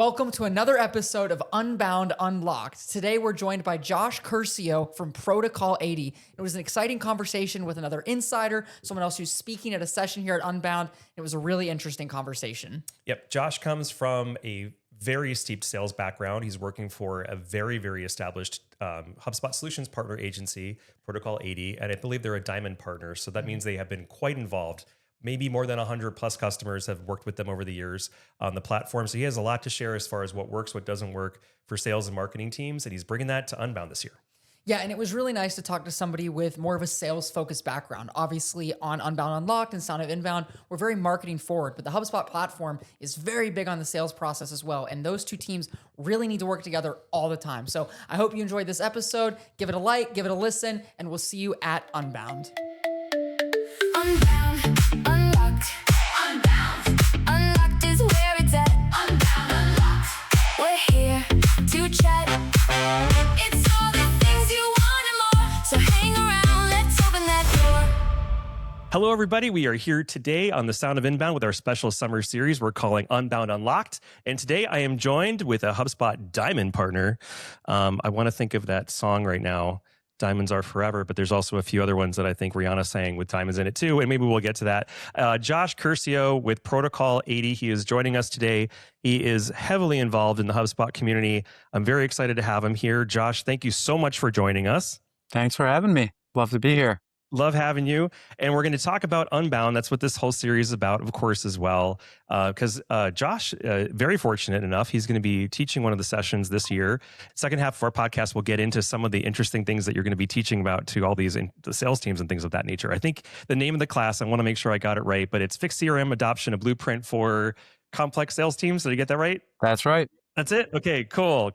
Welcome to another episode of Unbound Unlocked. Today we're joined by Josh Curcio from Protocol 80. It was an exciting conversation with another insider, someone else who's speaking at a session here at Unbound. It was a really interesting conversation. Yep. Josh comes from a very steeped sales background. He's working for a very established HubSpot solutions partner agency, Protocol 80, and I believe they're a diamond partner. So that means they have been quite involved. Maybe more than 100 plus customers have worked with them over the years on the platform. So he has a lot to share as far as what works, what doesn't work for sales and marketing teams. And he's bringing that to Unbound this year. Yeah, and it was really nice to talk to somebody with more of a sales-focused background. Obviously, on Unbound Unlocked and Sound of Inbound, we're very marketing forward, but the HubSpot platform is very big on the sales process as well, and those two teams really need to work together all the time. So I hope you enjoyed this episode. Give it a like, give it a listen, and we'll see you at Unbound. Unbound, unlocked. Unbound, unlocked is where it's at. Unbound, unlocked. We're here to chat. It's all the things you want and more. So hang around, let's open that door. Hello, everybody. We are here today on the Sound of Inbound with our special summer series we're calling Unbound Unlocked. And today I am joined with a HubSpot Diamond partner. I want to think of that song right now. Diamonds Are Forever, but there's also a few other ones that I think Rihanna sang with diamonds in it too, and maybe we'll get to that. Josh Curcio with Protocol 80, he is joining us today. He is heavily involved in the HubSpot community. I'm very excited to have him here. Josh, thank you so much for joining us. Thanks for having me. Love to be here. Love having you. And we're going to talk about Unbound. That's what this whole series is about, of course, as well. Because Josh, very fortunate enough, he's going to be teaching one of the sessions this year. Second half of our podcast, we'll get into some of the interesting things that you're going to be teaching about to all these the sales teams and things of that nature. I think the name of the class, I want to make sure I got it right, but it's Fixed CRM Adoption, a Blueprint for Complex Sales Teams. Did I get that right? That's right. That's it? Okay, cool.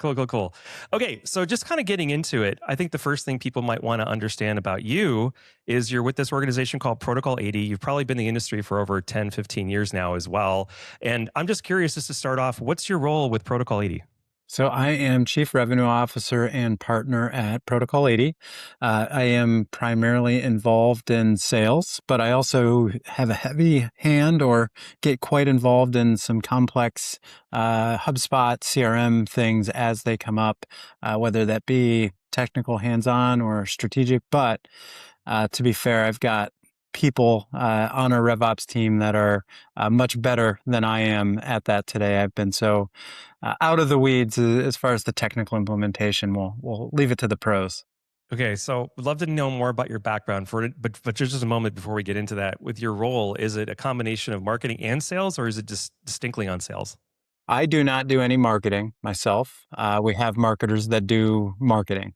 Okay, so just kind of getting into it, I think the first thing people might want to understand about you is you're with this organization called Protocol 80. You've probably been in the industry for over 10, 15 years now as well. And I'm just curious, just to start off, what's your role with Protocol 80? So I am Chief Revenue Officer and partner at Protocol 80. I am primarily involved in sales, but I also have a heavy hand or get quite involved in some complex HubSpot CRM things as they come up, whether that be technical hands-on or strategic. But to be fair, I've got people on our RevOps team that are much better than I am at that today. I've been so out of the weeds as far as the technical implementation. We'll leave it to the pros. Okay, so would love to know more about your background for it, but just a moment before we get into that. With your role, is it a combination of marketing and sales, or is it just distinctly on sales? I do not do any marketing myself. We have marketers that do marketing.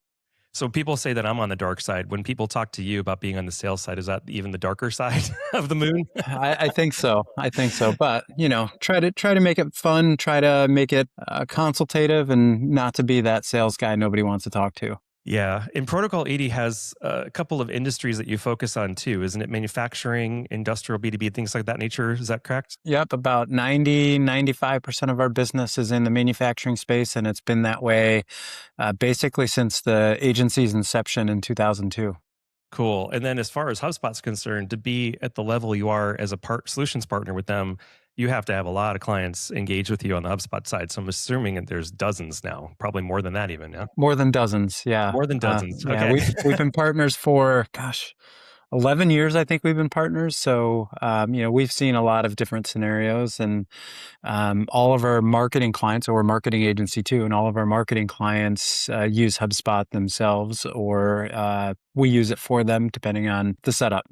So people say that I'm on the dark side. When people talk to you about being on the sales side, is that even the darker side of the moon? I think so. But try to make it fun. Try to make it consultative, and not to be that sales guy nobody wants to talk to. Yeah. And Protocol 80 has a couple of industries that you focus on too, isn't it? Manufacturing, industrial, B2B, things like that nature. Is that correct? Yep. About 95% of our business is in the manufacturing space, and it's been that way basically since the agency's inception in 2002. Cool. And then as far as HubSpot's concerned, to be at the level you are as a solutions partner with them, you have to have a lot of clients engage with you on the HubSpot side. So I'm assuming that there's dozens now, probably more than that even, yeah? More than dozens, yeah. More than dozens, okay. Yeah, we've been partners for, 11 years, I think we've been partners. So, we've seen a lot of different scenarios, and all of our marketing clients, so we're a marketing agency too, and all of our marketing clients use HubSpot themselves, or we use it for them depending on the setup.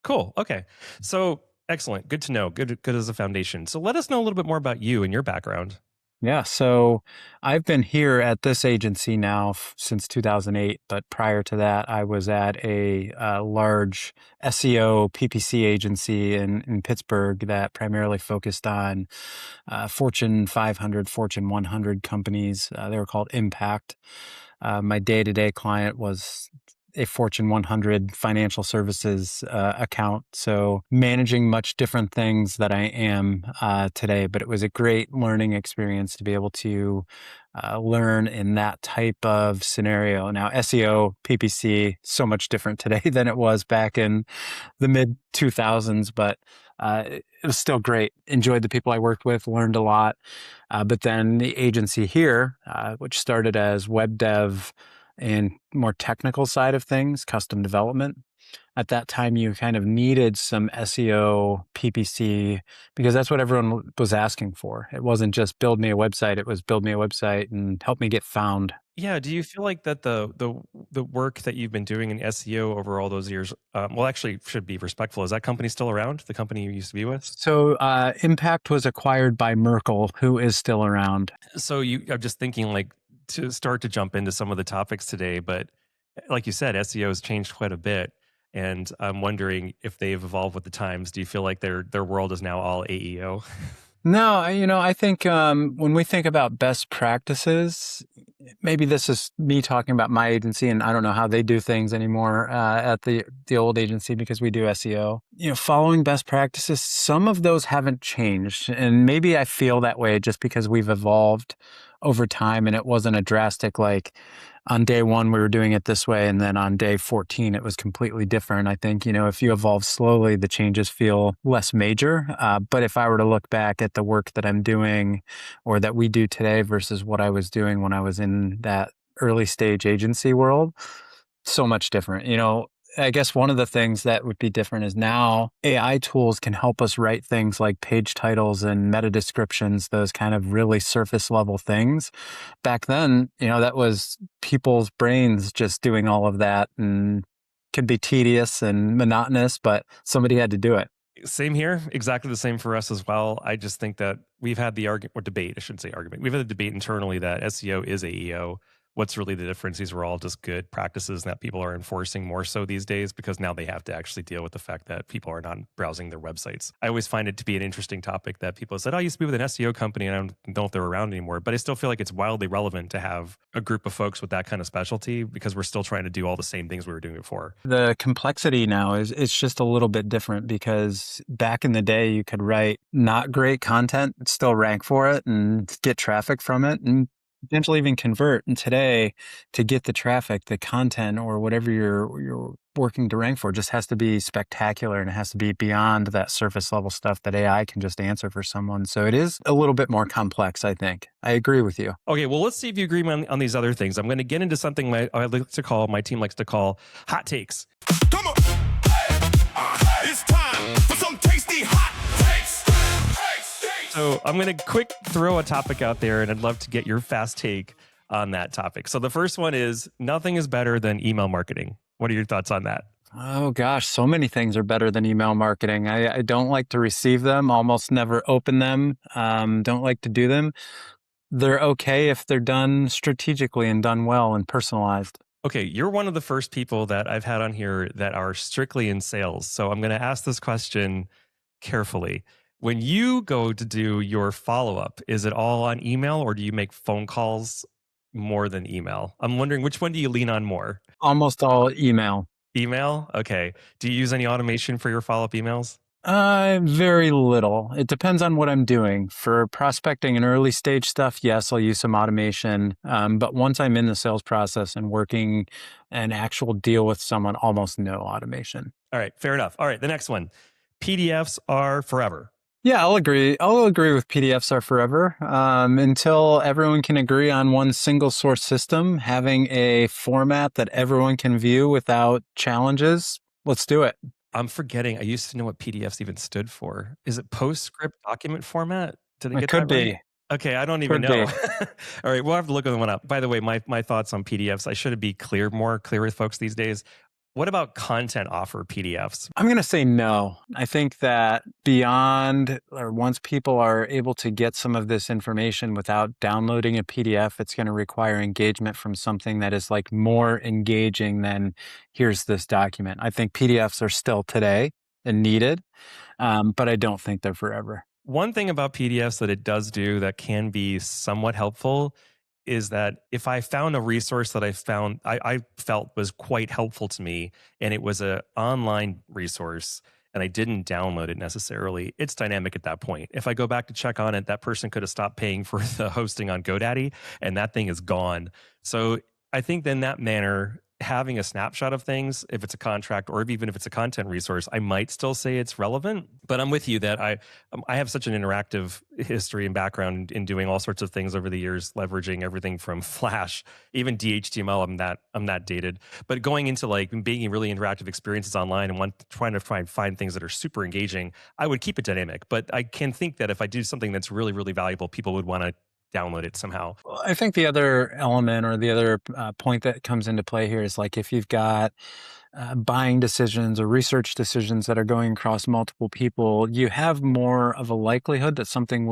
Cool. Okay. So excellent. Good to know. Good as a foundation. So let us know a little bit more about you and your background. Yeah, so I've been here at this agency now since 2008, but prior to that, I was at a large SEO PPC agency in Pittsburgh that primarily focused on Fortune 500, Fortune 100 companies. They were called Impact. My day-to-day client was a Fortune 100 financial services account. So managing much different things that I am today, but it was a great learning experience to be able to learn in that type of scenario. Now, SEO, PPC, so much different today than it was back in the mid 2000s, but it was still great. Enjoyed the people I worked with, learned a lot. But then the agency here, which started as web dev and more technical side of things, custom development. At that time, you kind of needed some SEO, PPC, because that's what everyone was asking for. It wasn't just build me a website; it was build me a website and help me get found. Yeah. Do you feel like that the work that you've been doing in SEO over all those years, well, actually, should be respectful. Is that company still around? The company you used to be with? So Impact was acquired by Merkle, who is still around. So I'm just thinking like to start to jump into some of the topics today, but like you said, SEO has changed quite a bit. And I'm wondering if they've evolved with the times. Do you feel like their world is now all AEO? No, I think when we think about best practices, maybe this is me talking about my agency, and I don't know how they do things anymore at the old agency because we do SEO. Following best practices, some of those haven't changed, and maybe I feel that way just because we've evolved over time, and it wasn't a drastic like on day one we were doing it this way, and then on day 14 it was completely different. I think if you evolve slowly, the changes feel less major. But if I were to look back at the work that I'm doing or that we do today versus what I was doing when I was in that early stage agency world, so much different. I guess one of the things that would be different is now AI tools can help us write things like page titles and meta descriptions, those kind of really surface level things. Back then, that was people's brains just doing all of that, and could be tedious and monotonous, but somebody had to do it. Same here. Exactly the same for us as well. I just think that we've had the argument or debate, I shouldn't say argument. We've had the debate internally that SEO is AEO. What's really the difference? These were all just good practices that people are enforcing more so these days because now they have to actually deal with the fact that people are not browsing their websites. I always find it to be an interesting topic that people said, I used to be with an SEO company and I don't know if they're around anymore. But I still feel like it's wildly relevant to have a group of folks with that kind of specialty because we're still trying to do all the same things we were doing before. The complexity now is it's just a little bit different because back in the day, you could write not great content, still rank for it and get traffic from it and potentially even convert. And today, to get the traffic, the content, or whatever you're working to rank for, just has to be spectacular, and it has to be beyond that surface level stuff that AI can just answer for someone. So it is a little bit more complex, I think. I agree with you. Okay, well, let's see if you agree on these other things. I'm going to get into something my team likes to call hot takes. Come on. It's time for some tasty hot takes. So I'm going to quick throw a topic out there, and I'd love to get your fast take on that topic. So the first one is nothing is better than email marketing. What are your thoughts on that? Oh gosh, so many things are better than email marketing. I don't like to receive them, almost never open them, don't like to do them. They're okay if they're done strategically and done well and personalized. Okay, you're one of the first people that I've had on here that are strictly in sales. So I'm going to ask this question carefully. When you go to do your follow-up, is it all on email or do you make phone calls more than email? I'm wondering which one do you lean on more? Almost all email. Email? Okay. Do you use any automation for your follow-up emails? Very little. It depends on what I'm doing. For prospecting and early stage stuff, yes, I'll use some automation. But once I'm in the sales process and working an actual deal with someone, almost no automation. All right, fair enough. All right, the next one. PDFs are forever. Yeah, I'll agree. I'll agree with PDFs are forever. Until everyone can agree on one single source system, having a format that everyone can view without challenges, let's do it. I'm forgetting. I used to know what PDFs even stood for. Is it PostScript document format? Did I get It could that right? be. Okay, I don't even Could know. be. All right, we'll have to look that one up. By the way, my thoughts on PDFs, I should be more clear with folks these days. What about content offer PDFs? I'm going to say no. I think that beyond, or once people are able to get some of this information without downloading a PDF, it's going to require engagement from something that is like more engaging than here's this document. I think PDFs are still today and needed, but I don't think they're forever. One thing about PDFs that it does do that can be somewhat helpful is that if I found a resource that I felt was quite helpful to me, and it was an online resource, and I didn't download it necessarily, it's dynamic at that point. If I go back to check on it, that person could have stopped paying for the hosting on GoDaddy, and that thing is gone. So I think in that manner, having a snapshot of things, if it's a contract or even if it's a content resource, I might still say it's relevant. But I'm with you that I have such an interactive history and background in doing all sorts of things over the years, leveraging everything from Flash, even DHTML. I'm that dated. But going into like being really interactive experiences online and trying to find things that are super engaging, I would keep it dynamic. But I can think that if I do something that's really, really valuable, people would want to download it somehow. Well, I think the other element or the other point that comes into play here is like if you've got buying decisions or research decisions that are going across multiple people, you have more of a likelihood that someone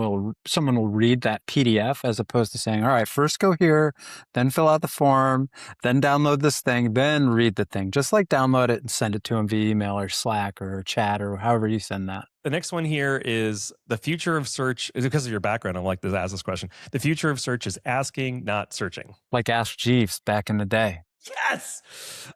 will read that PDF as opposed to saying, all right, first go here, then fill out the form, then download this thing, then read the thing. Just like download it and send it to them via email or Slack or chat or however you send that. The next one here is the future of search. Is because of your background, I'm like to ask this question. The future of search is asking, not searching. Like Ask Jeeves back in the day. Yes.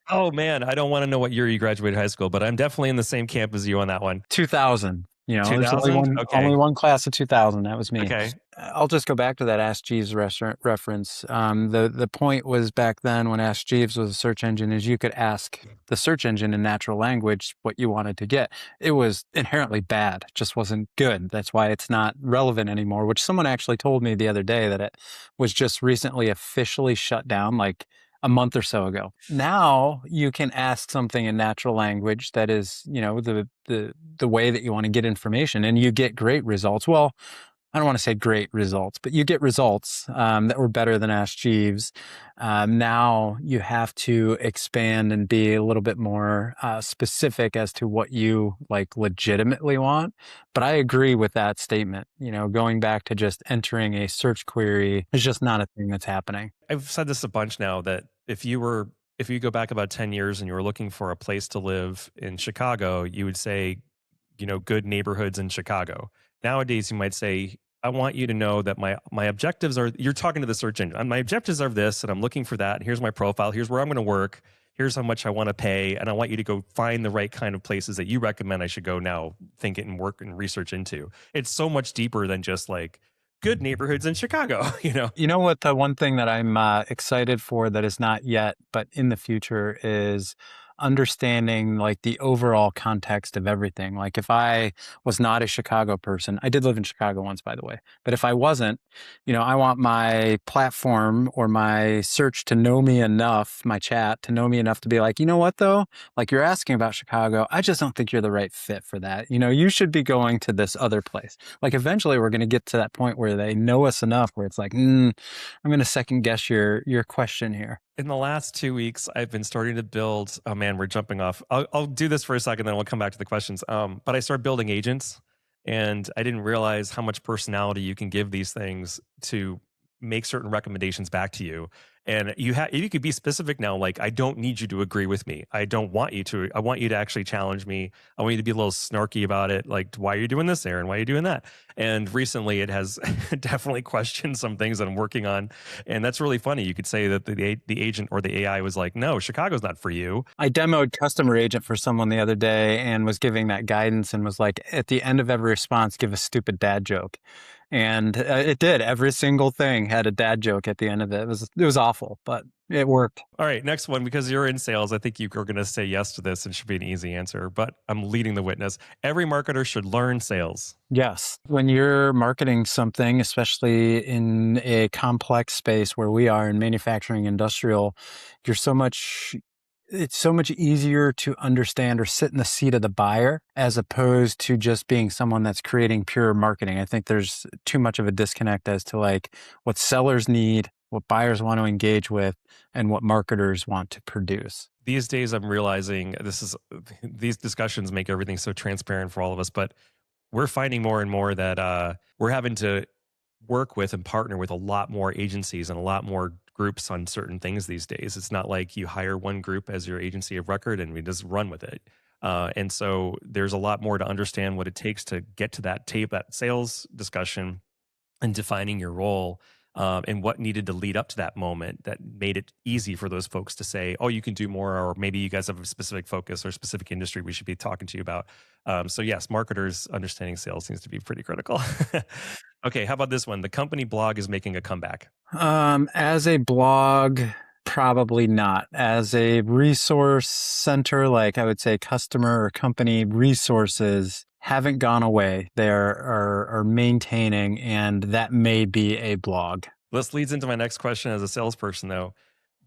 Oh man, I don't want to know what year you graduated high school, but I'm definitely in the same camp as you on that one. 2000. There's 2000? Okay. only one class of 2000. That was me. Okay. I'll just go back to that Ask Jeeves reference. The point was back then when Ask Jeeves was a search engine is you could ask the search engine in natural language what you wanted to get. It was inherently bad, just wasn't good. That's why it's not relevant anymore, which someone actually told me the other day that it was just recently officially shut down, like a month or so ago. Now you can ask something in natural language that is, the way that you want to get information, and you get great results. Well, I don't want to say great results, but you get results that were better than Ask Jeeves. Now you have to expand and be a little bit more specific as to what you like legitimately want. But I agree with that statement. Going back to just entering a search query is just not a thing that's happening. I've said this a bunch now that if you go back about 10 years and you were looking for a place to live in Chicago, you would say, good neighborhoods in Chicago. Nowadays, you might say, I want you to know that my objectives are, you're talking to the search engine. My objectives are this, and I'm looking for that. Here's my profile. Here's where I'm going to work. Here's how much I want to pay. And I want you to go find the right kind of places that you recommend I should go now, think it and work and research into. It's so much deeper than just like good neighborhoods in Chicago, You know what? The one thing that I'm excited for that is not yet, but in the future is understanding like the overall context of everything. Like if I was not a Chicago person, I did live in Chicago once, by the way, but if I wasn't, I want my platform or my search to know me enough, my chat to know me enough to be like, you know what though? Like you're asking about Chicago. I just don't think you're the right fit for that. You should be going to this other place. Like eventually we're going to get to that point where they know us enough where it's like, I'm going to second guess your question here. In the last 2 weeks, I've been starting to build. Oh man, we're jumping off. I'll do this for a second, then we'll come back to the questions. But I started building agents, and I didn't realize how much personality you can give these things to make certain recommendations back to you. And you could be specific now. Like, I don't need you to agree with me. I don't want you to. I want you to actually challenge me. I want you to be a little snarky about it. Like, why are you doing this, Aaron? Why are you doing that? And recently, it has definitely questioned some things that I'm working on. And that's really funny. You could say that the agent or the AI was like, "No, Chicago's not for you." I demoed Customer Agent for someone the other day and was giving that guidance and was like, at the end of every response, give a stupid dad joke. And it did. Every single thing had a dad joke at the end of it. It was awful, but it worked. All right, next one. Because you're in sales, I think you are going to say yes to this. It should be an easy answer, but I'm leading the witness. Every marketer should learn sales. Yes. When you're marketing something, especially in a complex space where we are in manufacturing industrial, it's so much easier to understand or sit in the seat of the buyer as opposed to just being someone that's creating pure marketing. I think there's too much of a disconnect as to like what sellers need, what buyers want to engage with, and what marketers want to produce. These days, I'm realizing these discussions make everything so transparent for all of us, but we're finding more and more that we're having to work with and partner with a lot more agencies and a lot more groups on certain things these days. It's not like you hire one group as your agency of record and we just run with it. And so there's a lot more to understand what it takes to get to that sales discussion and defining your role and what needed to lead up to that moment that made it easy for those folks to say, oh, you can do more, or maybe you guys have a specific focus or specific industry we should be talking to you about. So yes, marketers understanding sales seems to be pretty critical. Okay, how about this one? The company blog is making a comeback. As a blog Probably not. As a resource center, like I would say customer or company resources haven't gone away. They are maintaining, and that may be a blog. This leads into my next question as a salesperson, though.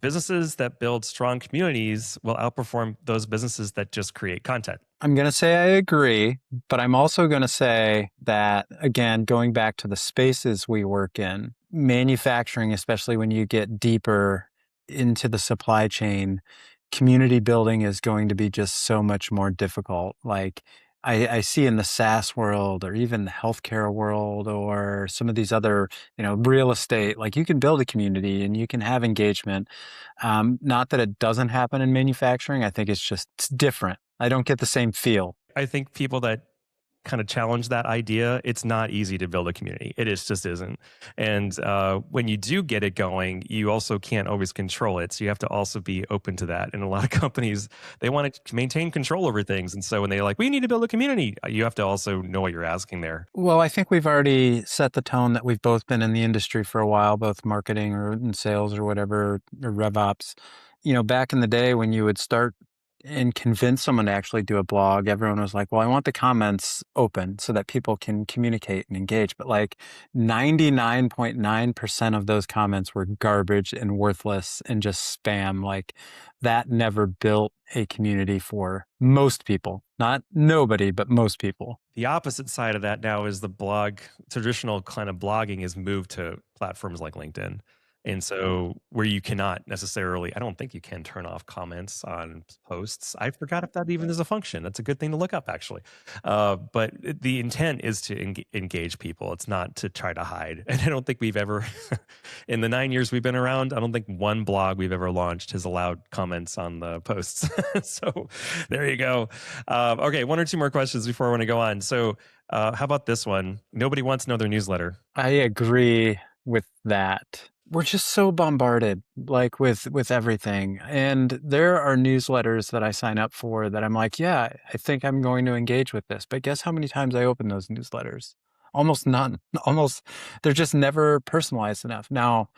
Businesses that build strong communities will outperform those businesses that just create content. I'm going to say I agree, but I'm also going to say that, again, going back to the spaces we work in, manufacturing, especially when you get deeper into the supply chain, community building is going to be just so much more difficult. Like I see in the SaaS world or even the healthcare world or some of these other, real estate, like you can build a community and you can have engagement. Not that it doesn't happen in manufacturing. I think it's different. I don't get the same feel. I think people that kind of challenge that idea, it's not easy to build a community. It just isn't. And when you do get it going, you also can't always control it. So you have to also be open to that. And a lot of companies, they want to maintain control over things. And so when they're like, we need to build a community, you have to also know what you're asking there. Well, I think we've already set the tone that we've both been in the industry for a while, both marketing or in sales or whatever, or RevOps. Back in the day when you would start and convince someone to actually do a blog, everyone was like, well, I want the comments open so that people can communicate and engage. But like 99.9% of those comments were garbage and worthless and just spam. Like that never built a community for most people. Not nobody, but most people. The opposite side of that now is the blog, traditional kind of blogging is moved to platforms like LinkedIn. And so where you cannot necessarily, I don't think you can turn off comments on posts. I forgot if that even is a function. That's a good thing to look up, actually. But the intent is to engage people. It's not to try to hide. And I don't think we've ever, in the 9 years we've been around, I don't think one blog we've ever launched has allowed comments on the posts. So there you go. Okay, one or two more questions before I want to go on. So how about this one? Nobody wants another newsletter. I agree with that. We're just so bombarded, like with everything. And there are newsletters that I sign up for that I'm like, yeah, I think I'm going to engage with this. But guess how many times I open those newsletters? Almost none. They're just never personalized enough. Now,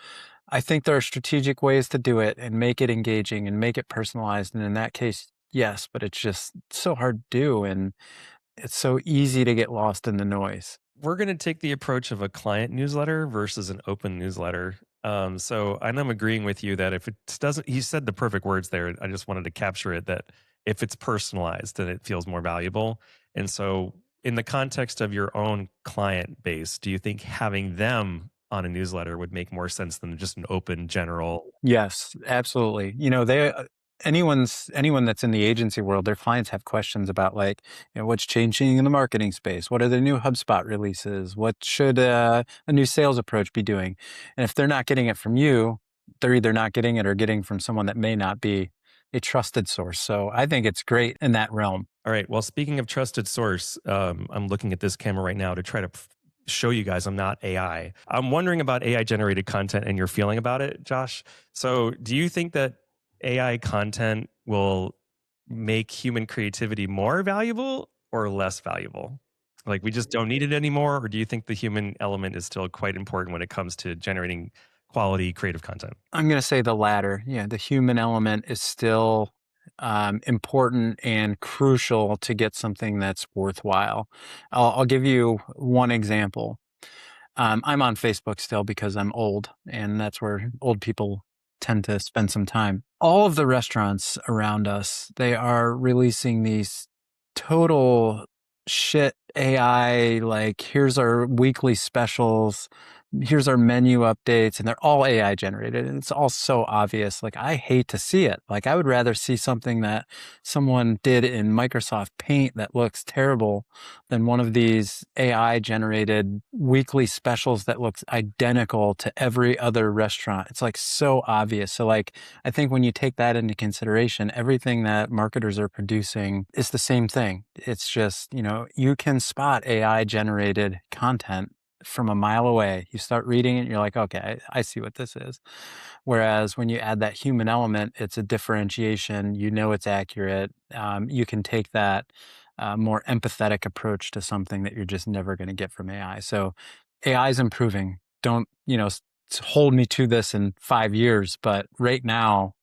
I think there are strategic ways to do it and make it engaging and make it personalized. And in that case, yes, but it's just so hard to do. And it's so easy to get lost in the noise. We're going to take the approach of a client newsletter versus an open newsletter. So and I'm agreeing with you that if it doesn't, he said the perfect words there. I just wanted to capture it, that if it's personalized, then it feels more valuable. And so in the context of your own client base, do you think having them on a newsletter would make more sense than just an open general? Yes, absolutely. Anyone that's in the agency world, their clients have questions about like, what's changing in the marketing space? What are the new HubSpot releases? What should a new sales approach be doing? And if they're not getting it from you, they're either not getting it or getting from someone that may not be a trusted source. So I think it's great in that realm. All right. Well, speaking of trusted source, I'm looking at this camera right now to try to show you guys I'm not AI. I'm wondering about AI generated content and your feeling about it, Josh. So do you think that AI content will make human creativity more valuable or less valuable? Like we just don't need it anymore? Or do you think the human element is still quite important when it comes to generating quality creative content? I'm going to say the latter. Yeah, the human element is still important and crucial to get something that's worthwhile. I'll give you one example. I'm on Facebook still because I'm old, and that's where old people tend to spend some time. All of the restaurants around us, they are releasing these total shit AI, like here's our weekly specials, here's our menu updates, and they're all AI generated. And it's all so obvious. Like, I hate to see it. Like, I would rather see something that someone did in Microsoft Paint that looks terrible than one of these AI generated weekly specials that looks identical to every other restaurant. It's like so obvious. So like, I think when you take that into consideration, everything that marketers are producing is the same thing. It's just, you can spot AI generated content from a mile away. You start reading it and you're like, okay, I see what this is. Whereas when you add that human element, it's a differentiation. It's accurate. You can take that more empathetic approach to something that you're just never going to get from AI. So AI is improving. Don't hold me to this in 5 years, but right now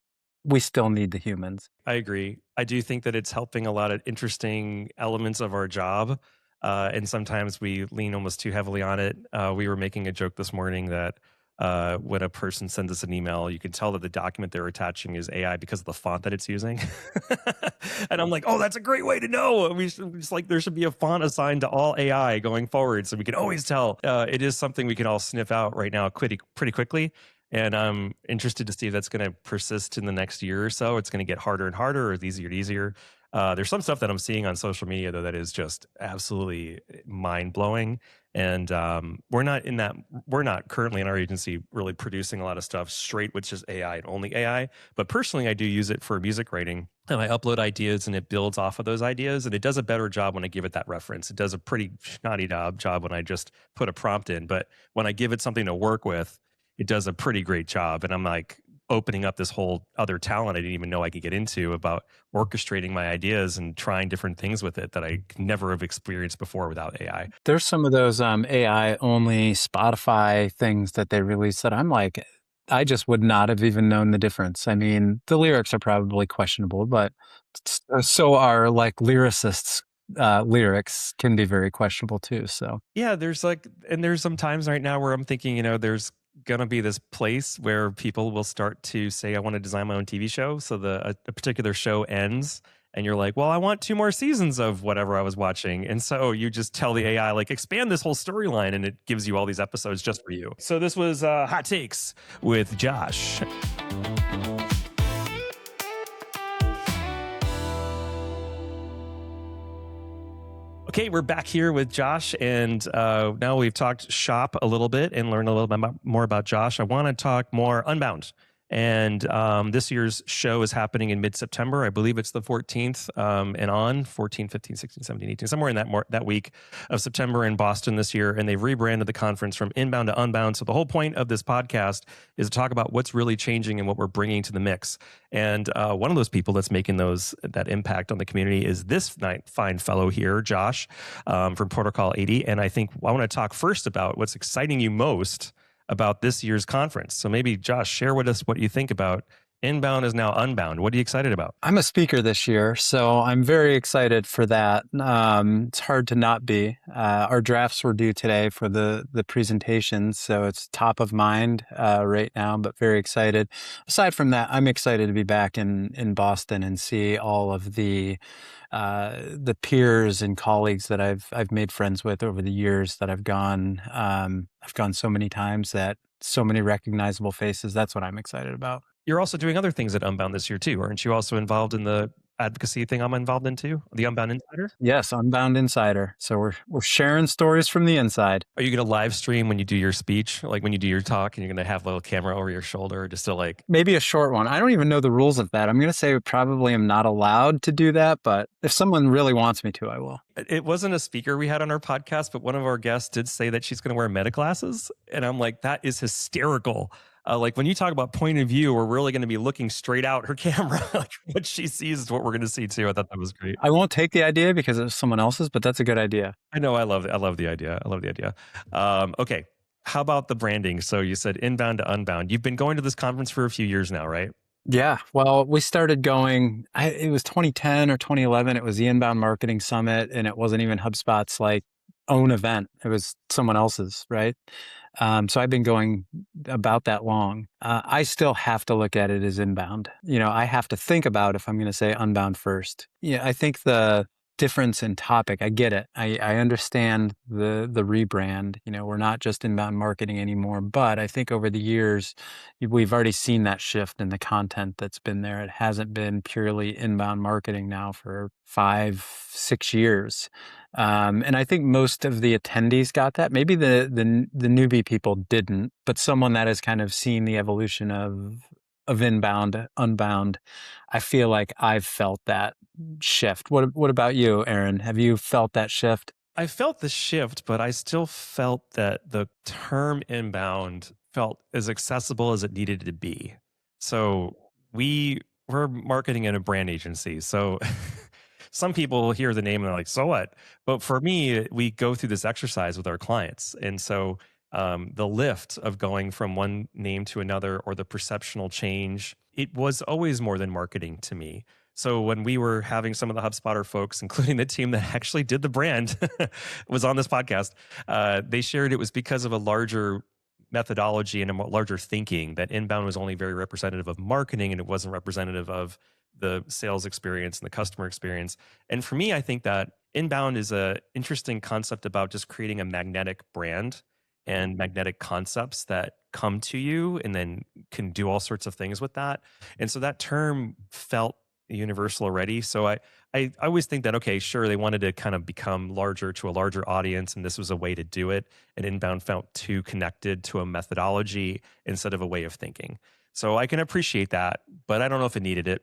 we still need the humans. I agree. I do think that it's helping a lot of interesting elements of our job. And sometimes we lean almost too heavily on it. We were making a joke this morning that when a person sends us an email, you can tell that the document they're attaching is AI because of the font that it's using. And I'm like, oh, that's a great way to know. It's like there should be a font assigned to all AI going forward, so we can always tell. It is something we can all sniff out right now pretty quickly. And I'm interested to see if that's going to persist in the next year or so. It's going to get harder and harder, or easier and easier. There's some stuff that I'm seeing on social media though that is just absolutely mind blowing. And we're not currently in our agency really producing a lot of stuff straight with just AI and only AI. But personally, I do use it for music writing. And I upload ideas and it builds off of those ideas. And it does a better job when I give it that reference. It does a pretty snotty job when I just put a prompt in. But when I give it something to work with, it does a pretty great job. And I'm like opening up this whole other talent I didn't even know I could get into about orchestrating my ideas and trying different things with it that I could never have experienced before without AI. There's some of those AI only Spotify things that they released that I'm like, I just would not have even known the difference. I mean, the lyrics are probably questionable, but so are like lyricists. Lyrics can be very questionable too. So yeah, there's some times right now where I'm thinking, there's gonna be this place where people will start to say, I want to design my own TV show. So a particular show ends and you're like, well, I want 2 more seasons of whatever I was watching. And so you just tell the AI, like, expand this whole storyline, and it gives you all these episodes just for you. So this was Hot Takes with Josh. Okay, we're back here with Josh, and now we've talked shop a little bit and learned a little bit more about Josh. I want to talk more Unbound. And this year's show is happening in mid-September. I believe it's the 14th and on, 14, 15, 16, 17, 18, somewhere in that week of September in Boston this year. And they've rebranded the conference from Inbound to Unbound. So the whole point of this podcast is to talk about what's really changing and what we're bringing to the mix. And one of those people that's making that impact on the community is this fine fellow here, Josh, from Protocol 80. And I think I want to talk first about what's exciting you most about this year's conference. So maybe, Josh, share with us what you think about Inbound is now Unbound. What are you excited about? I'm a speaker this year, so I'm very excited for that. It's hard to not be. Our drafts were due today for the presentations, so it's top of mind right now, but very excited. Aside from that, I'm excited to be back in Boston and see all of the peers and colleagues that I've made friends with over the years that I've gone so many times, that so many recognizable faces. That's what I'm excited about. You're also doing other things at Unbound this year too, aren't you? Also involved in the advocacy thing I'm involved in too, the Unbound Insider? Yes, Unbound Insider. So we're sharing stories from the inside. Are you going to live stream when you do your speech, like when you do your talk, and you're going to have a little camera over your shoulder just to like... Maybe a short one. I don't even know the rules of that. I'm going to say probably am not allowed to do that, but if someone really wants me to, I will. It wasn't a speaker we had on our podcast, but one of our guests did say that she's going to wear meta glasses. And I'm like, that is hysterical. Like when you talk about point of view, we're really going to be looking straight out her camera. Like what she sees is what we're going to see too. I thought that was great. I won't take the idea because it's someone else's, but that's a good idea. I know. I love the idea. Okay. How about the branding? So you said Inbound to Unbound. You've been going to this conference for a few years now, right? Yeah. Well, we started going, it was 2010 or 2011. It was the Inbound Marketing Summit, and it wasn't even HubSpot's like own event. It was someone else's, right? So I've been going about that long. I still have to look at it as inbound. I have to think about if I'm going to say Unbound first. Yeah, I think the difference in topic, I get it. I understand the rebrand. We're not just inbound marketing anymore, but I think over the years, we've already seen that shift in the content that's been there. It hasn't been purely inbound marketing now for 5-6 years. And I think most of the attendees got that. Maybe the newbie people didn't, but someone that has kind of seen the evolution of Inbound, Unbound, I feel like I've felt that shift. What about you, Aaron? Have you felt that shift? I felt the shift, but I still felt that the term inbound felt as accessible as it needed to be. So we're marketing in a brand agency. So some people hear the name and they're like, so what? But for me, we go through this exercise with our clients. And so the lift of going from one name to another or the perceptional change, it was always more than marketing to me. So when we were having some of the HubSpotter folks, including the team that actually did the brand, was on this podcast, they shared it was because of a larger methodology and a larger thinking that inbound was only very representative of marketing and it wasn't representative of the sales experience and the customer experience. And for me, I think that inbound is a interesting concept about just creating a magnetic brand and magnetic concepts that come to you and then can do all sorts of things with that. And so that term felt universal already. So I always think that, okay, sure, they wanted to kind of become larger to a larger audience, and this was a way to do it. And inbound felt too connected to a methodology instead of a way of thinking. So I can appreciate that, but I don't know if it needed it.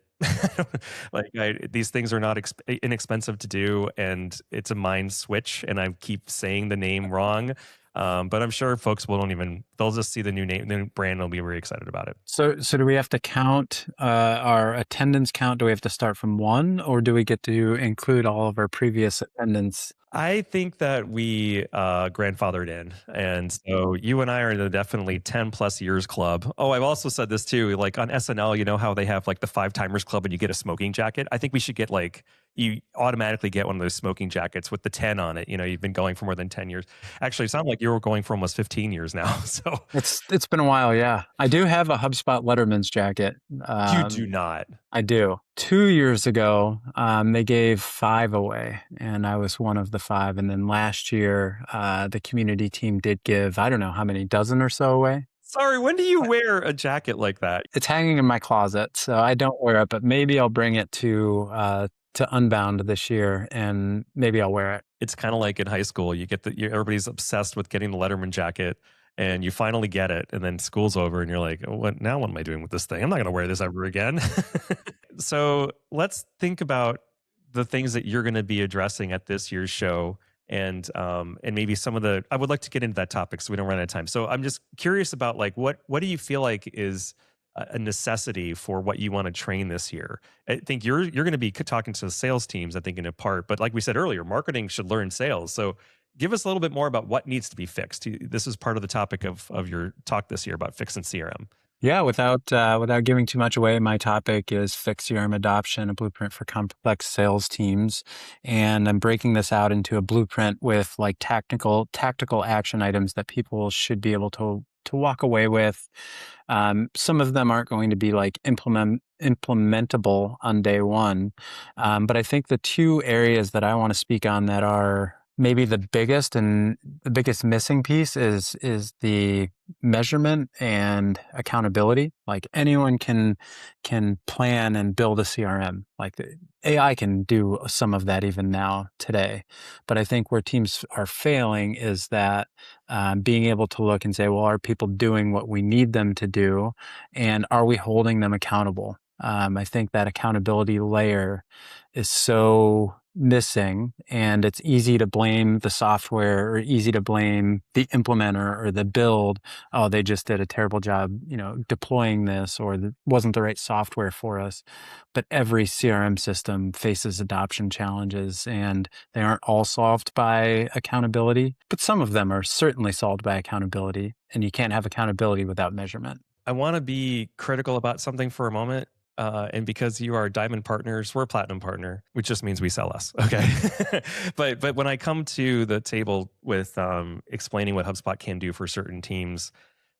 These things are not inexpensive to do, and it's a mind switch. And I keep saying the name wrong, but I'm sure folks they'll just see the new name, the new brand, and they'll be very excited about it. So do we have to count our attendance count? Do we have to start from 1, or do we get to include all of our previous attendance? I think that we grandfathered in. And so you and I are in the definitely 10 plus years club. Oh, I've also said this too. Like on SNL, you know how they have like the 5 timers club and you get a smoking jacket? I think we should get you automatically get one of those smoking jackets with the 10 on it. You know, you've been going for more than 10 years. Actually, it sounds like you were going for almost 15 years now. So It's been a while, yeah. I do have a HubSpot Letterman's jacket. You do not. I do. 2 years ago, they gave 5 away, and I was one of the 5. And then last year, the community team did give, I don't know how many, dozen or so away. Sorry, when do you wear a jacket like that? It's hanging in my closet, so I don't wear it, but maybe I'll bring it to Unbound this year, and maybe I'll wear it. It's kind of like in high school. Everybody's obsessed with getting the Letterman jacket, and you finally get it, and then school's over, and you're like, what am I doing with this thing? I'm not going to wear this ever again. So let's think about the things that you're going to be addressing at this year's show, and maybe I would like to get into that topic so we don't run out of time. So I'm just curious about what do you feel like is a necessity for what you want to train this year? I think you're going to be talking to the sales teams, I think, in a part, but like we said earlier, marketing should learn sales. So give us a little bit more about what needs to be fixed. This is part of the topic of your talk this year about fixing CRM. Yeah, without giving too much away, my topic is Fix CRM Adoption, a blueprint for complex sales teams. And I'm breaking this out into a blueprint with tactical action items that people should be able to walk away with. Some of them aren't going to be implementable on day one. But I think the 2 areas that I want to speak on that are maybe the biggest missing piece is the measurement and accountability. Like anyone can plan and build a CRM. Like the AI can do some of that even now today. But I think where teams are failing is that being able to look and say, well, are people doing what we need them to do? And are we holding them accountable? I think that accountability layer is so missing, and it's easy to blame the software or easy to blame the implementer or the build. Oh, they just did a terrible job, deploying this, or wasn't the right software for us. But every CRM system faces adoption challenges, and they aren't all solved by accountability, but some of them are certainly solved by accountability, and you can't have accountability without measurement. I want to be critical about something for a moment. And because you are diamond partners, we're a platinum partner, which just means we sell less. Okay. But when I come to the table with explaining what HubSpot can do for certain teams,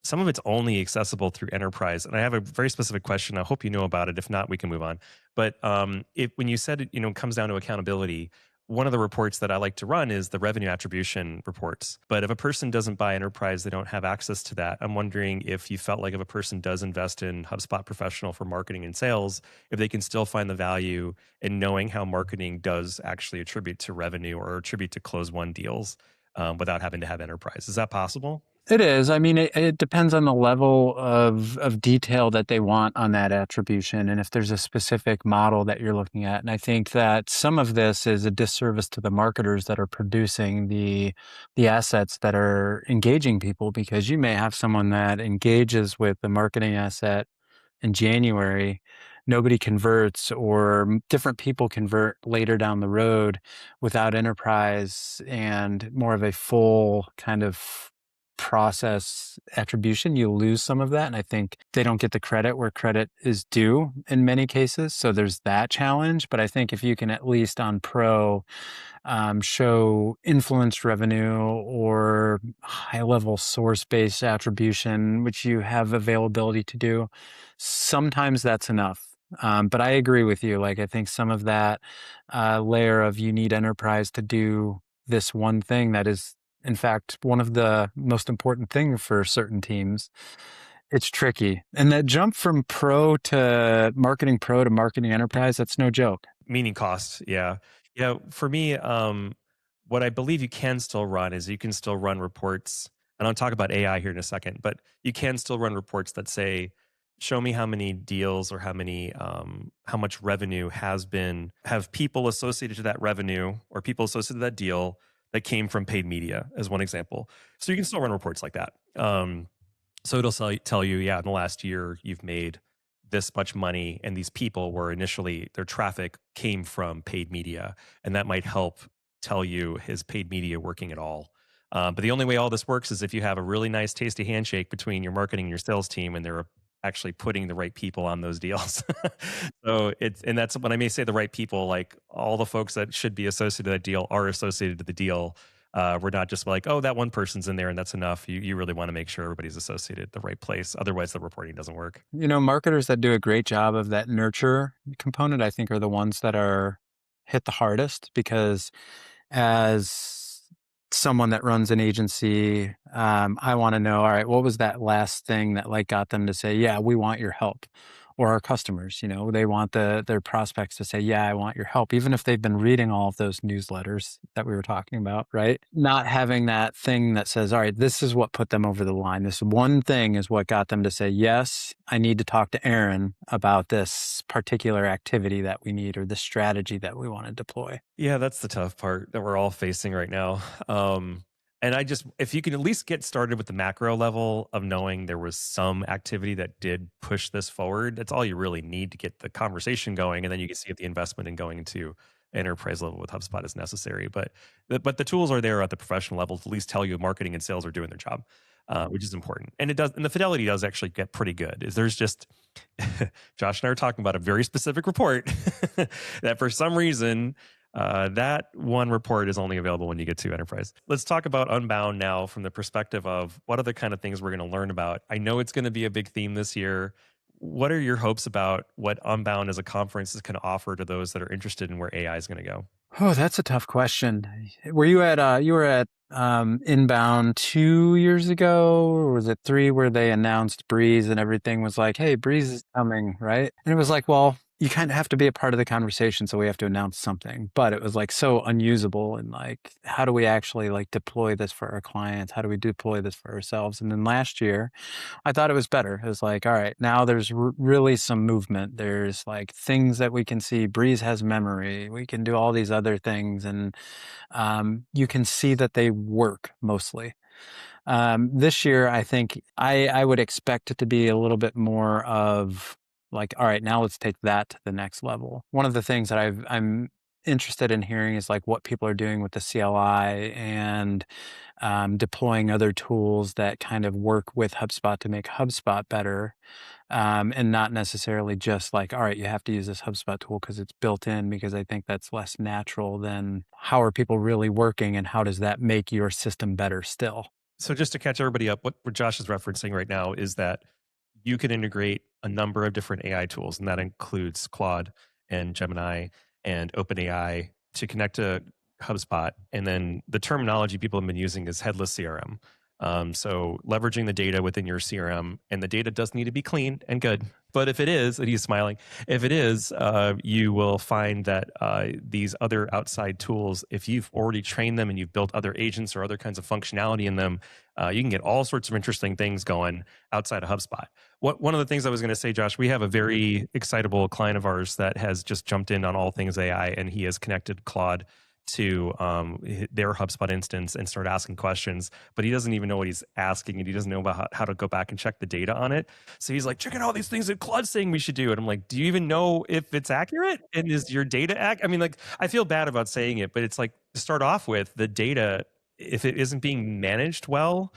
some of it's only accessible through enterprise. And I have a very specific question. I hope you know about it. If not, we can move on. But when you said it comes down to accountability, one of the reports that I like to run is the revenue attribution reports. But if a person doesn't buy enterprise, they don't have access to that. I'm wondering if you felt like if a person does invest in HubSpot Professional for marketing and sales, if they can still find the value in knowing how marketing does actually attribute to revenue or attribute to close won deals without having to have enterprise. Is that possible? It is. I mean, it depends on the level of detail that they want on that attribution, and if there's a specific model that you're looking at. And I think that some of this is a disservice to the marketers that are producing the assets that are engaging people, because you may have someone that engages with the marketing asset in January, nobody converts, or different people convert later down the road without enterprise and more of a full kind of process attribution, you lose some of that. And I think they don't get the credit where credit is due in many cases. So there's that challenge. But I think if you can at least on Pro show influence revenue or high level source based attribution, which you have availability to do, sometimes that's enough. But I agree with you. Like, I think some of that layer of you need enterprise to do this one thing that is, in fact, one of the most important things for certain teams. It's tricky. And that jump from pro to marketing enterprise, that's no joke. Meaning cost. Yeah. Yeah. For me, what I believe you can still run is you can still run reports. And I'll talk about AI here in a second, but you can still run reports that say, show me how many deals or how much revenue have people associated to that revenue or people associated to that deal that came from paid media, as one example. So you can still run reports like that. So it'll tell you, yeah, in the last year, you've made this much money, and these people were initially, their traffic came from paid media, and that might help tell you, is paid media working at all? But the only way all this works is if you have a really nice, tasty handshake between your marketing and your sales team, and they're actually putting the right people on those deals. So and that's when I may say the right people, like all the folks that should be associated to that deal are associated to the deal. We're not just like, oh, that one person's in there and that's enough. You really want to make sure everybody's associated at the right place. Otherwise, the reporting doesn't work. Marketers that do a great job of that nurture component, I think, are the ones that are hit the hardest, because as someone that runs an agency, I want to know, all right, what was that last thing that like got them to say, yeah, we want your help? Or our customers, they want their prospects to say, yeah, I want your help, even if they've been reading all of those newsletters that we were talking about, right? Not having that thing that says, all right, this is what put them over the line. This one thing is what got them to say, yes, I need to talk to Aaron about this particular activity that we need or the strategy that we want to deploy. Yeah, that's the tough part that we're all facing right now. And if you can at least get started with the macro level of knowing there was some activity that did push this forward, that's all you really need to get the conversation going. And then you can see if the investment in going into enterprise level with HubSpot is necessary. But the tools are there at the professional level to at least tell you marketing and sales are doing their job, which is important. And the fidelity does actually get pretty good. There's just, Josh and I are talking about a very specific report that for some reason, that one report is only available when you get to enterprise. Let's talk about Unbound now from the perspective of what are the kind of things we're going to learn about. I know it's going to be a big theme this year. What are your hopes about what Unbound as a conference is going to offer to those that are interested in where AI is going to go? Oh, that's a tough question. Were you at Inbound 2 years ago, or was it 3, where they announced Breeze and everything was like, hey, Breeze is coming, right? And it was like, well, you kind of have to be a part of the conversation, so we have to announce something. But it was like so unusable, and like, how do we actually like deploy this for our clients? How do we deploy this for ourselves? And then last year, I thought it was better. It was like, all right, now there's really some movement. There's like things that we can see. Breeze has memory. We can do all these other things, and you can see that they work mostly. This year, I think I would expect it to be a little bit more of like, all right, now let's take that to the next level. One of the things that I'm interested in hearing is like what people are doing with the CLI and deploying other tools that kind of work with HubSpot to make HubSpot better, and not necessarily just like, all right, you have to use this HubSpot tool because it's built in, because I think that's less natural than how are people really working and how does that make your system better still. So just to catch everybody up, what Josh is referencing right now is that you can integrate a number of different AI tools, and that includes Claude and Gemini and OpenAI to connect to HubSpot. And then the terminology people have been using is headless CRM. So leveraging the data within your CRM, and the data does need to be clean and good. But if it is, and he's smiling, if it is, you will find that these other outside tools, if you've already trained them and you've built other agents or other kinds of functionality in them, you can get all sorts of interesting things going outside of HubSpot. One of the things I was going to say, Josh, we have a very excitable client of ours that has just jumped in on all things AI, and he has connected Claude to their HubSpot instance and start asking questions, but he doesn't even know what he's asking, and he doesn't know about how to go back and check the data on it. So he's like, check out all these things that Claude's saying we should do. And I'm like, do you even know if it's accurate? And is your data I mean, like, I feel bad about saying it, but it's like, to start off with, the data, if it isn't being managed well,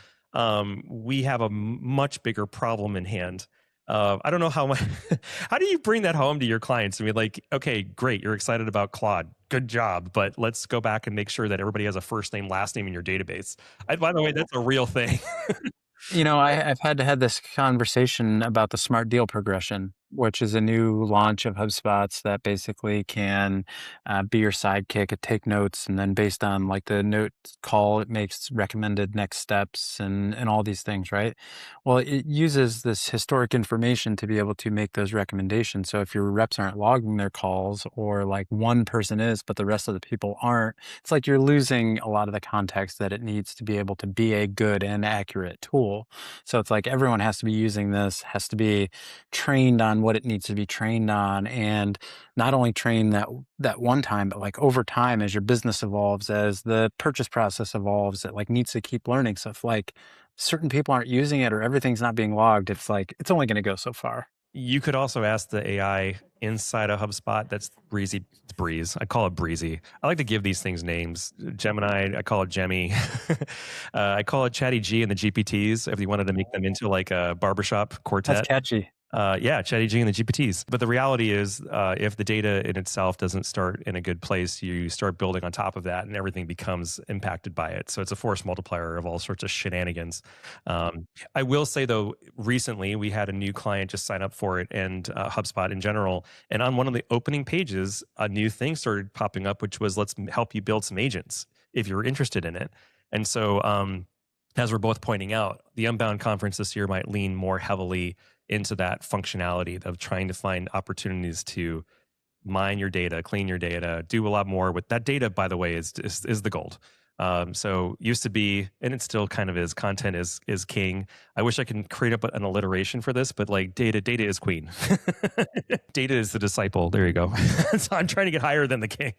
we have a much bigger problem in hand. I don't know how much, how do you bring that home to your clients? I mean, like, okay, great, you're excited about Claude, good job, but let's go back and make sure that everybody has a first name, last name in your database. By the way, that's a real thing. I've had to have this conversation about the smart deal progression, which is a new launch of HubSpots that basically can be your sidekick. It take notes, and then based on like the note call, it makes recommended next steps and all these things, right? Well, it uses this historic information to be able to make those recommendations. So if your reps aren't logging their calls, or like one person is, but the rest of the people aren't, it's like you're losing a lot of the context that it needs to be able to be a good and accurate tool. So it's like everyone has to be using this, has to be trained on what it needs to be trained on, and not only train that one time, but like over time as your business evolves, as the purchase process evolves, it like needs to keep learning. So if like certain people aren't using it or everything's not being logged, it's like it's only going to go so far. You could also ask the AI inside a HubSpot. That's Breezy. It's Breeze. I call it Breezy. I like to give these things names. Gemini, I call it Gemmy. I call it Chatty G and the GPTs if you wanted to make them into like a barbershop quartet. That's catchy. Yeah, Chatty G and the GPTs. But the reality is, if the data in itself doesn't start in a good place, you start building on top of that and everything becomes impacted by it. So it's a force multiplier of all sorts of shenanigans. I will say, though, recently we had a new client just sign up for it, and HubSpot in general. And on one of the opening pages, a new thing started popping up, which was, let's help you build some agents if you're interested in it. And so, as we're both pointing out, the Unbound conference this year might lean more heavily into that functionality of trying to find opportunities to mine your data, clean your data, do a lot more with that data. By the way, is the gold. So used to be, and it still kind of is, content is king. I wish I could create up an alliteration for this, but like data is queen. Data is the disciple. There you go. So I'm trying to get higher than the king.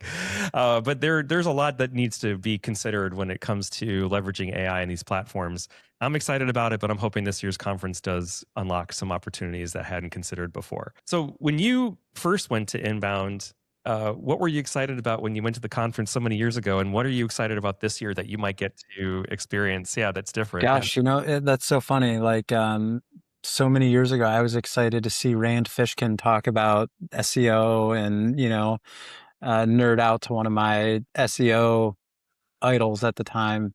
But there's a lot that needs to be considered when it comes to leveraging AI in these platforms. I'm excited about it, but I'm hoping this year's conference does unlock some opportunities that I hadn't considered before. So when you first went to Inbound, what were you excited about when you went to the conference so many years ago? And what are you excited about this year that you might get to experience? Yeah, that's different. Gosh, that's so funny. Like, so many years ago, I was excited to see Rand Fishkin talk about SEO and, nerd out to one of my SEO idols at the time.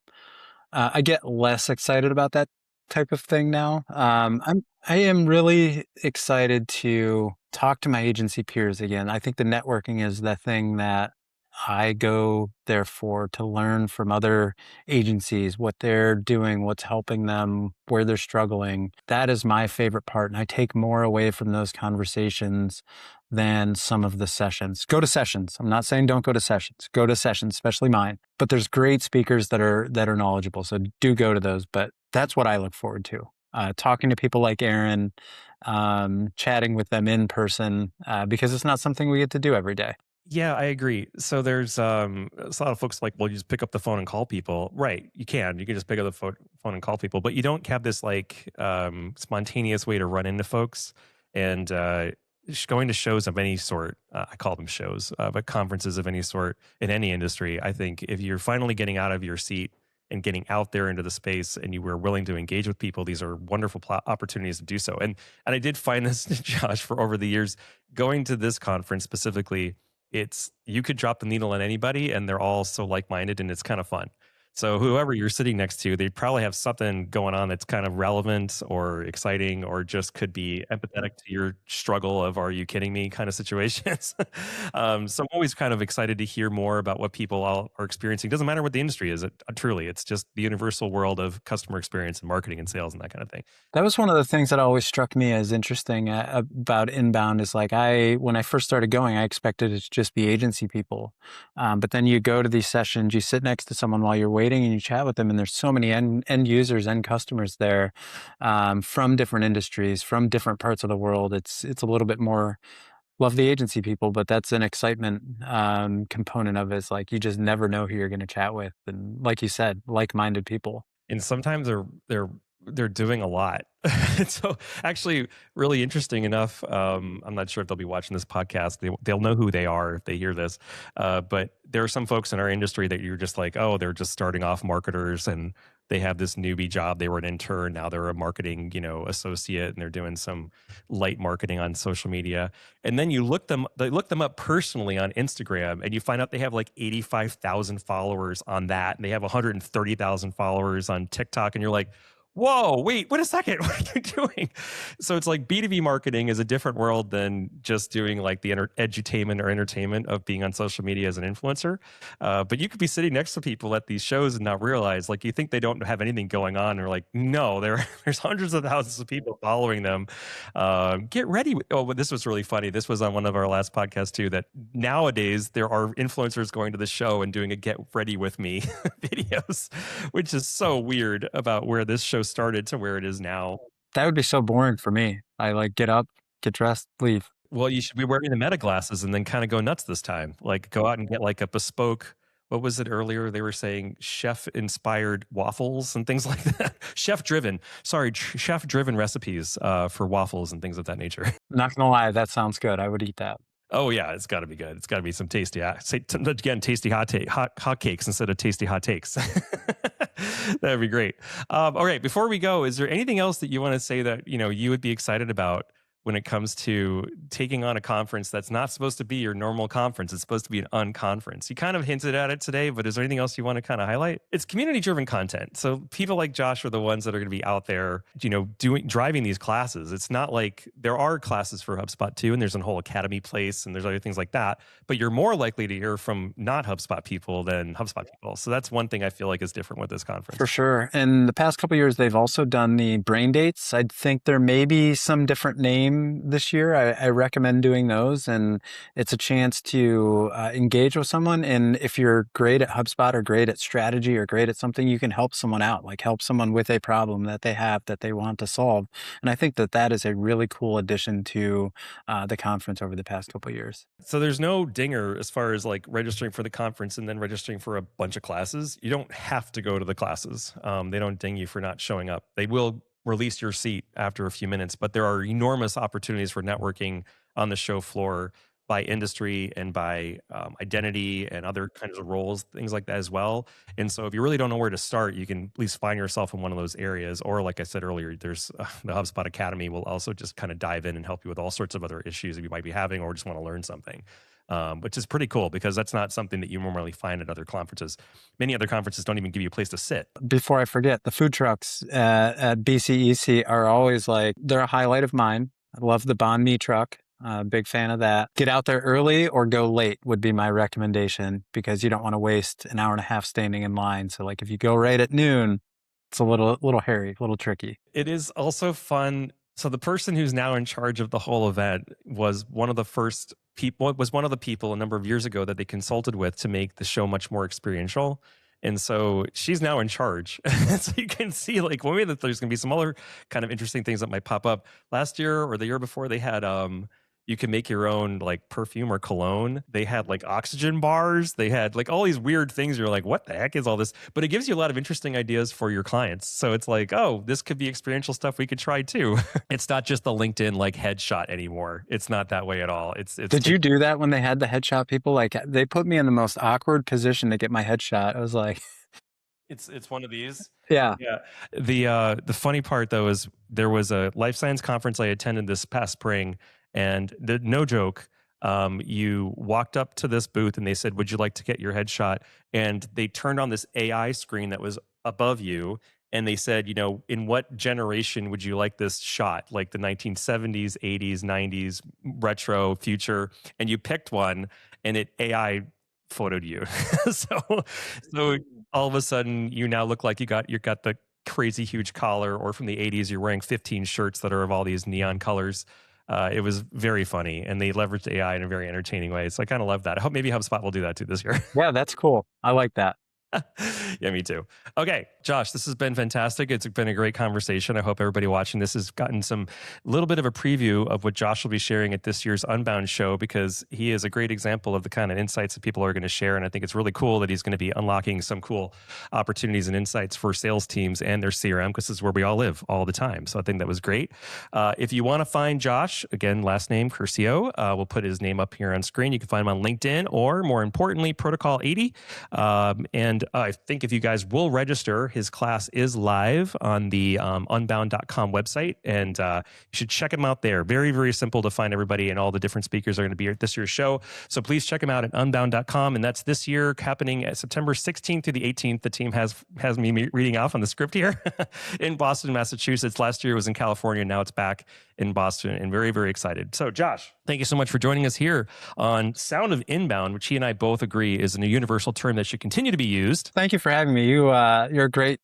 I get less excited about that type of thing now. I am really excited to talk to my agency peers again. I think the networking is the thing that I go there for, to learn from other agencies, what they're doing, what's helping them, where they're struggling. That is my favorite part. And I take more away from those conversations than some of the sessions. Go to sessions. I'm not saying don't go to sessions. Go to sessions, especially mine. But there's great speakers that are knowledgeable. So do go to those. But that's what I look forward to. Talking to people like Aaron, chatting with them in person, because it's not something we get to do every day. Yeah, I agree. So there's a lot of folks like, well, you just pick up the phone and call people. Right. You can just pick up the phone and call people, but you don't have this like spontaneous way to run into folks. And going to shows of any sort, I call them shows, but conferences of any sort in any industry, I think if you're finally getting out of your seat and getting out there into the space and you were willing to engage with people, these are wonderful opportunities to do so. And I did find this, Josh, for over the years, going to this conference specifically, you could drop the needle on anybody and they're all so like-minded and it's kind of fun. So whoever you're sitting next to, they probably have something going on that's kind of relevant or exciting, or just could be empathetic to your struggle of, are you kidding me kind of situations. So I'm always kind of excited to hear more about what people all are experiencing. Doesn't matter what the industry is, truly, it's just the universal world of customer experience and marketing and sales and that kind of thing. That was one of the things that always struck me as interesting about Inbound is like, when I first started going, I expected it to just be agency people. But then you go to these sessions, you sit next to someone while you're waiting and you chat with them, and there's so many end users, end customers there, from different industries, from different parts of the world. It's a little bit more, love the agency people, but that's an excitement component of it. It's like, you just never know who you're going to chat with. And like you said, like-minded people. And sometimes they're doing a lot. So actually, really interesting enough, I'm not sure if they'll be watching this podcast. They'll know who they are if they hear this. But there are some folks in our industry that you're just like, oh, they're just starting off marketers and they have this newbie job. They were an intern. Now they're a marketing, associate, and they're doing some light marketing on social media. And then they look them up personally on Instagram, and you find out they have like 85,000 followers on that. And they have 130,000 followers on TikTok. And you're like, whoa, wait a second. What are you doing? So it's like B2B marketing is a different world than just doing like the edutainment or entertainment of being on social media as an influencer. But you could be sitting next to people at these shows and not realize, like, you think they don't have anything going on. They're like, no, there's hundreds of thousands of people following them. Get ready. But this was really funny. This was on one of our last podcasts too, that nowadays there are influencers going to the show and doing a get ready with me videos, which is so weird about where this show started to where it is now. That would be so boring for me. I like get up, get dressed, leave. Well, you should be wearing the meta glasses and then kind of go nuts this time. Like, go out and get like a bespoke, what was it earlier? They were saying chef inspired waffles and things like that. Chef driven recipes for waffles and things of that nature. Not gonna lie, that sounds good. I would eat that. Oh yeah, it's got to be good. It's got to be some tasty, tasty hot cakes instead of tasty hot takes. That'd be great. All right, before we go, is there anything else that you want to say that you would be excited about when it comes to taking on a conference that's not supposed to be your normal conference? It's supposed to be an unconference. You kind of hinted at it today, but is there anything else you want to kind of highlight? It's community-driven content. So people like Josh are the ones that are going to be out there, driving these classes. It's not like there are classes for HubSpot too, and there's a whole academy place, and there's other things like that. But you're more likely to hear from not HubSpot people than HubSpot people. So that's one thing I feel like is different with this conference. For sure. And the past couple of years, they've also done the brain dates. I think there may be some different name this year. I recommend doing those, and it's a chance to engage with someone. And if you're great at HubSpot or great at strategy or great at something, you can help someone out, like help someone with a problem that they have that they want to solve. And I think that is a really cool addition to the conference over the past couple of years. So there's no dinger as far as like registering for the conference and then registering for a bunch of classes. You don't have to go to the classes. They don't ding you for not showing up. They will release your seat after a few minutes, but there are enormous opportunities for networking on the show floor by industry and by identity and other kinds of roles, things like that as well. And so if you really don't know where to start, you can at least find yourself in one of those areas. Or like I said earlier, there's the HubSpot Academy will also just kind of dive in and help you with all sorts of other issues that you might be having or just want to learn something. Which is pretty cool because that's not something that you normally find at other conferences. Many other conferences don't even give you a place to sit. Before I forget, the food trucks at BCEC are always they're a highlight of mine. I love the banh mi truck. Big fan of that. Get out there early or go late would be my recommendation because you don't want to waste an hour and a half standing in line. So if you go right at noon, it's a little hairy, a little tricky. It is also fun. So the person who's now in charge of the whole event was one of the people a number of years ago that they consulted with to make the show much more experiential. And so she's now in charge. So you can see maybe that there's going to be some other kind of interesting things that might pop up. Last year or the year before, they had you can make your own perfume or cologne. They had oxygen bars. They had all these weird things. You're like, what the heck is all this? But it gives you a lot of interesting ideas for your clients. So it's oh, this could be experiential stuff we could try too. It's not just the LinkedIn headshot anymore. It's not that way at all. Did you do that when they had the headshot people? They put me in the most awkward position to get my headshot. I was like, it's one of these. Yeah. The funny part though is there was a life science conference I attended this past spring. And no joke, you walked up to this booth and they said, would you like to get your headshot? And they turned on this AI screen that was above you. And they said, in what generation would you like this shot? Like the 1970s, 80s, 90s, retro, future. And you picked one and it AI photoed you. so all of a sudden you now look like you got the crazy huge collar, or from the 80s, you're wearing 15 shirts that are of all these neon colors. It was very funny, and they leveraged AI in a very entertaining way. So I kind of love that. I hope maybe HubSpot will do that too this year. Yeah, that's cool. I like that. Yeah, me too. Okay, Josh, this has been fantastic. It's been a great conversation. I hope everybody watching this has gotten some little bit of a preview of what Josh will be sharing at this year's Unbound show, because he is a great example of the kind of insights that people are going to share. And I think it's really cool that he's going to be unlocking some cool opportunities and insights for sales teams and their CRM, because this is where we all live all the time. So I think that was great. If you want to find Josh, again, last name Curcio, we'll put his name up here on screen. You can find him on LinkedIn or, more importantly, Protocol 80. And And I think if you guys will register, his class is live on the unbound.com website. And you should check him out there. Very, very simple to find everybody, and all the different speakers are going to be at this year's show. So please check him out at unbound.com. And that's this year, happening at September 16th through the 18th. The team has me reading off on the script here in Boston, Massachusetts. Last year it was in California. Now it's back in Boston, and very, very excited. So Josh, thank you so much for joining us here on Sound of Inbound, which he and I both agree is a universal term that should continue to be used. Thank you for having me. You're a great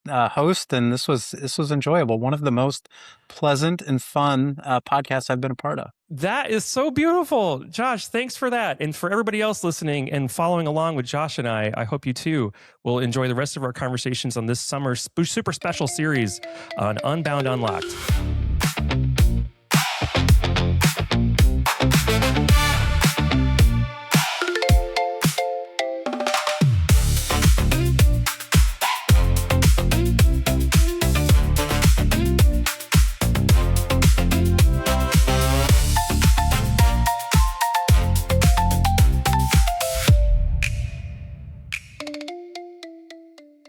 host, and this was enjoyable. One of the most pleasant and fun podcasts I've been a part of. That is so beautiful. Josh, thanks for that. And for everybody else listening and following along with Josh and I hope you too will enjoy the rest of our conversations on this summer's super special series on Unbound Unlocked.